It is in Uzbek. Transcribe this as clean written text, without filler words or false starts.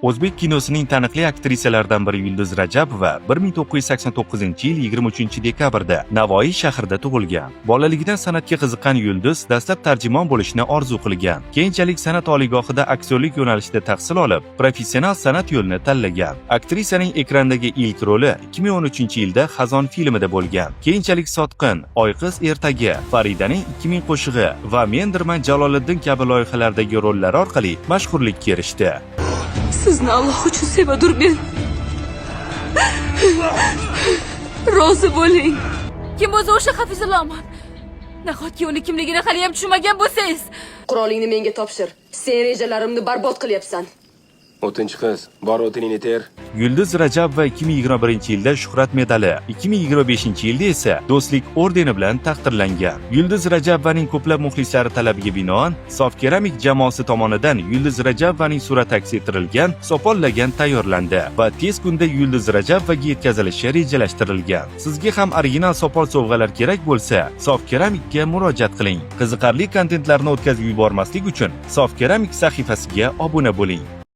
O'zbek kinosining taniqli aktrisalaridan biri Yulduz Rajabova 1989-yil 23-dekabrda Navoiy shahrida tug'ilgan. Bolaligidan san'atga qiziqqan Yulduz dastlab tarjimon bo'lishni orzu qilgan. Keyinchalik san'at oliygohida aktyorlik yo'nalishida tahsil olib, professional san'at yo'lini tanlagan. Aktrisaning ekrandagi ilk roli 2013-yilda Xazon filmida bo'lgan. Keyinchalik Sotqin, Oyqiz ertagi, Faridaning 2000 qo'shig'i va Mendirman Jaloliddin kabi loyihalardagi rollari orqali mashhurlikka erishdi. Sizni Alloh uchun sevadur men. Rozi bo'ling. Kim o'zi o'sha Hafizullohman? Nahotki uni kimligini hali ham tushunmagan bo'lsangiz? Qurolingni menga topshir. Sen rejalarimni barbod qilyapsan. O'tinchi qiz, bor o'tiningni ter. Yulduz Rajabova 2021-yilda Shuhrat medali, 2025-yilda esa Do'stlik ordeni bilan taqdirlangan. Yulduz Rajabovaning ko'plab muxlislari talabiga binoan Sof keramik jamoasi tomonidan Yulduz Rajabovaning surati aks ettirilgan sopol lagan tayyorlandi va tez kunda Yulduz Rajabovaga yetkazilishi rejalashtirilgan. Sizga ham original sopol sovg'alar kerak bo'lsa, Sof keramikka murojaat qiling. Qiziqarli kontentlarni o'tkazib yubormaslik uchun Sof keramik sahifasiga obuna bo'ling.